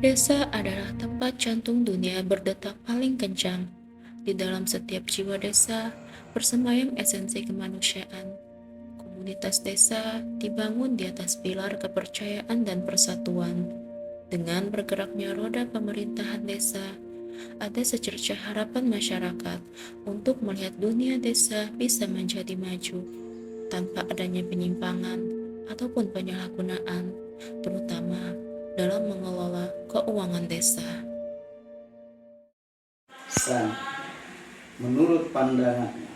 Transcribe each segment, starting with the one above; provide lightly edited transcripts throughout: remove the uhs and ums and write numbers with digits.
Desa adalah tempat jantung dunia berdetak paling kencang. Di dalam setiap jiwa desa bersemayam esensi kemanusiaan. Komunitas desa dibangun di atas pilar kepercayaan dan persatuan. Dengan bergeraknya roda pemerintahan desa, ada secercah harapan masyarakat untuk melihat dunia desa bisa menjadi maju tanpa adanya penyimpangan ataupun penyalahgunaan, terutama dalam mengelola keuangan desa. San, menurut pandangannya,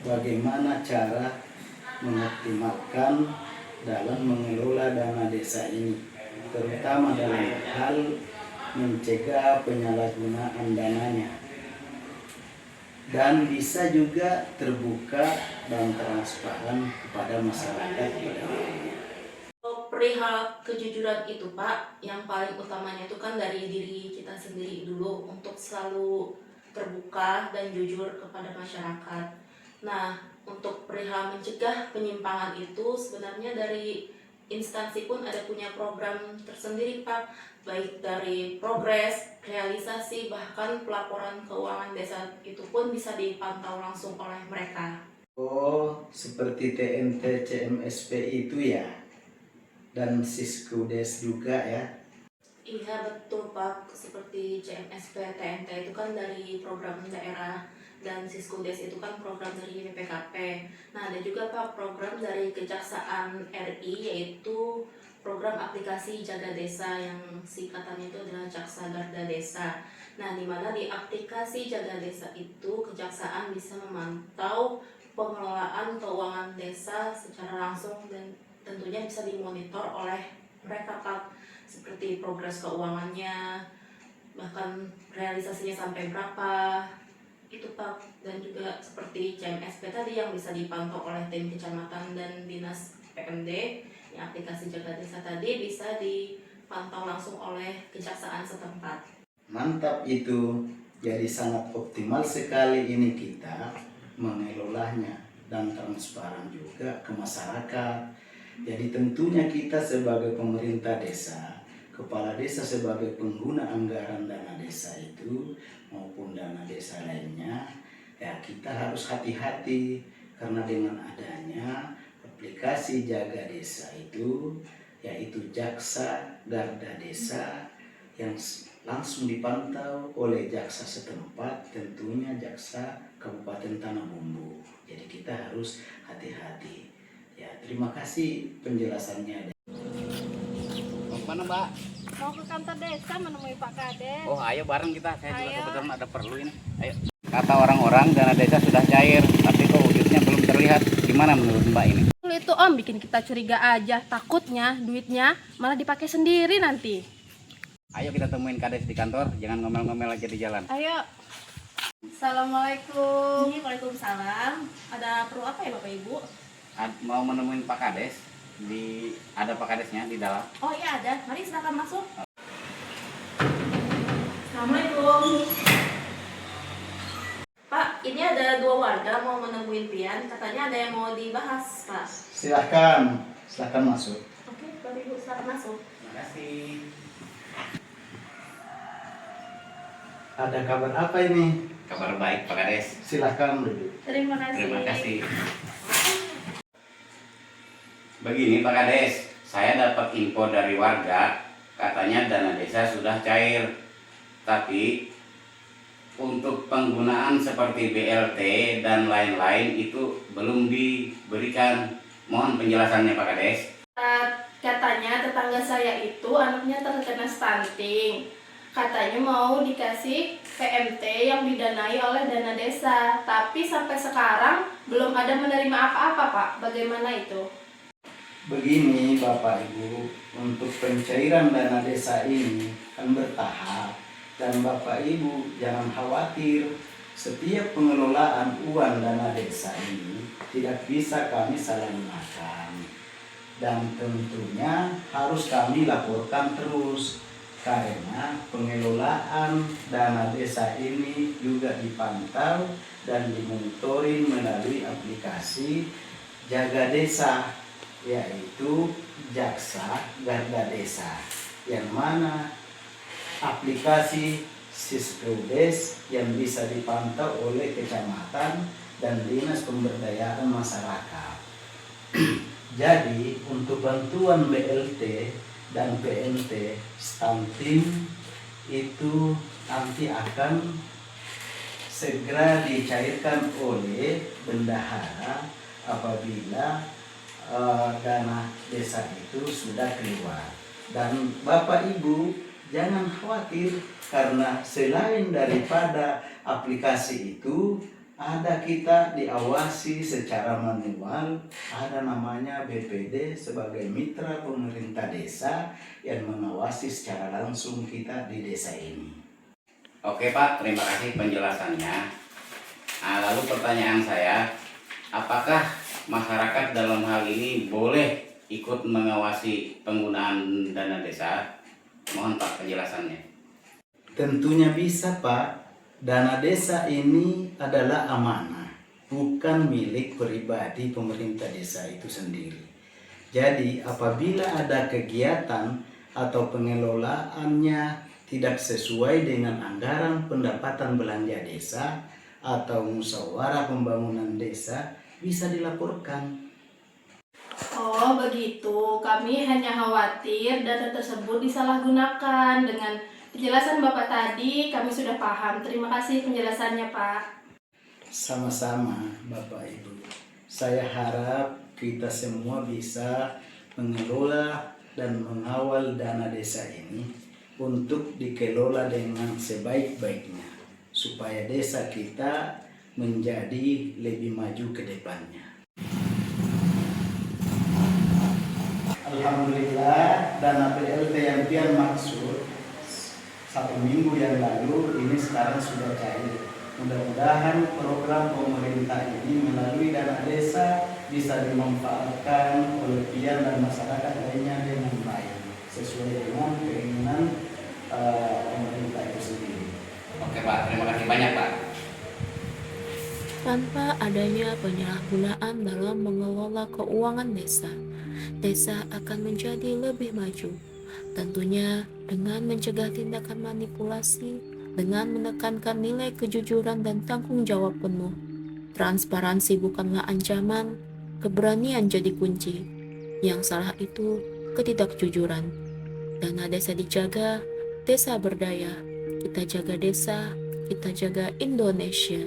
bagaimana cara mengoptimalkan dalam mengelola dana desa ini, terutama dalam hal mencegah penyalahgunaan dananya, dan bisa juga terbuka dan transparan kepada masyarakat pada umumnya. Perihal kejujuran itu Pak, yang paling utamanya itu kan dari diri kita sendiri dulu untuk selalu terbuka dan jujur kepada masyarakat. Nah, untuk perihal mencegah penyimpangan itu sebenarnya dari instansi pun ada punya program tersendiri Pak, baik dari progres, realisasi, bahkan pelaporan keuangan desa itu pun bisa dipantau langsung oleh mereka. Oh, seperti TNT CMSP itu ya, dan Siskudes juga ya. Iya betul Pak, seperti CMSP, TNT itu kan dari program daerah dan Siskudes itu kan program dari BPKP. Nah ada juga Pak program dari Kejaksaan RI yaitu program aplikasi Jaga Desa yang singkatannya itu adalah Jaksa Garda Desa. Nah di mana di aplikasi Jaga Desa itu Kejaksaan bisa memantau pengelolaan keuangan desa secara langsung dan tentunya bisa dimonitor oleh mereka Pak, seperti progres keuangannya, bahkan realisasinya sampai berapa itu Pak, dan juga seperti CMSP tadi yang bisa dipantau oleh tim kecamatan dan dinas PMD yang aplikasi Jaga Desa tadi bisa dipantau langsung oleh kejaksaan setempat. Mantap itu, jadi sangat optimal sekali ini kita mengelolanya dan transparan juga ke masyarakat. Jadi tentunya kita sebagai pemerintah desa, kepala desa sebagai pengguna anggaran dana desa itu maupun dana desa lainnya, ya kita harus hati-hati karena dengan adanya aplikasi Jaga Desa itu, yaitu Jaksa Garda Desa yang langsung dipantau oleh jaksa setempat, tentunya jaksa Kabupaten Tanah Bumbu. Jadi kita harus hati-hati. Ya, terima kasih penjelasannya. Mau kemana Mbak? Mau ke kantor desa menemui Pak Kades. Oh ayo bareng kita, saya juga Ayo. kebetulan ada perlu ini. Ayo. Kata orang-orang dana desa sudah cair, tapi kok wujudnya belum terlihat. Gimana menurut Mbak ini? Itu Om bikin kita curiga aja. Takutnya duitnya malah dipakai sendiri nanti. Ayo kita temuin Kades di kantor, jangan ngomel-ngomel aja di jalan. Ayo. Assalamualaikum. Waalaikumsalam. Ada perlu apa ya Bapak Ibu? Mau menemuin Pak Kades, ada Pak Kadesnya di dalam. Oh iya ada, mari silakan masuk. Assalamualaikum. Pak, ini ada dua warga mau menemuin Pian, katanya ada yang mau dibahas Pak. Silahkan masuk. Oke, Bapak Ibu silakan masuk. Terima kasih. Ada kabar apa ini? Kabar baik Pak Kades. Silahkan duduk. Terima kasih. Terima kasih. Begini Pak Kades, saya dapat info dari warga, katanya dana desa sudah cair. Tapi untuk penggunaan seperti BLT dan lain-lain itu belum diberikan. Mohon penjelasannya Pak Kades. Katanya tetangga saya itu anaknya terkena stunting. Katanya mau dikasih PMT yang didanai oleh dana desa. Tapi sampai sekarang belum ada menerima apa-apa Pak. Bagaimana itu? Begini Bapak Ibu, untuk pencairan dana desa ini kan bertahap. Dan Bapak Ibu jangan khawatir, setiap pengelolaan uang dana desa ini tidak bisa kami salahgunakan. Dan tentunya harus kami laporkan terus, karena pengelolaan dana desa ini juga dipantau dan dimonitoring melalui aplikasi Jaga Desa, yaitu Jaksa Garda Desa, yang mana aplikasi Siskudes yang bisa dipantau oleh kecamatan dan dinas pemberdayaan masyarakat. Jadi untuk bantuan BLT dan PNT stunting itu nanti akan segera dicairkan oleh bendahara apabila dana desa itu sudah keluar. Dan Bapak Ibu jangan khawatir, karena selain daripada aplikasi itu ada kita diawasi secara manual, ada namanya BPD sebagai mitra pemerintah desa yang mengawasi secara langsung kita di desa ini. Oke Pak, terima kasih penjelasannya. Nah, lalu pertanyaan saya, apakah masyarakat dalam hal ini boleh ikut mengawasi penggunaan dana desa? Mohon Pak penjelasannya. Tentunya bisa Pak. Dana desa ini adalah amanah, bukan milik pribadi pemerintah desa itu sendiri. Jadi apabila ada kegiatan atau pengelolaannya tidak sesuai dengan anggaran pendapatan belanja desa atau musyawarah pembangunan desa, bisa dilaporkan. Oh begitu, kami hanya khawatir data tersebut disalahgunakan. Dengan penjelasan Bapak tadi, kami sudah paham. Terima kasih penjelasannya Pak. Sama-sama Bapak Ibu. Saya harap kita semua bisa mengelola dan mengawal dana desa ini untuk dikelola dengan sebaik-baiknya, supaya desa kita menjadi lebih maju ke depannya. Alhamdulillah, dana BLT yang pian maksud 1 minggu yang lalu ini sekarang sudah cair. Mudah-mudahan program pemerintah ini melalui dana desa bisa dimanfaatkan oleh pian dan masyarakat lainnya dengan baik, sesuai dengan keinginan pemerintah itu sendiri. Oke Pak, terima kasih banyak Pak. Tanpa adanya penyalahgunaan dalam mengelola keuangan desa, desa akan menjadi lebih maju. Tentunya dengan mencegah tindakan manipulasi, dengan menekankan nilai kejujuran dan tanggung jawab penuh. Transparansi bukanlah ancaman, keberanian jadi kunci. Yang salah itu ketidakjujuran. Dana desa dijaga, desa berdaya. Kita jaga desa, kita jaga Indonesia.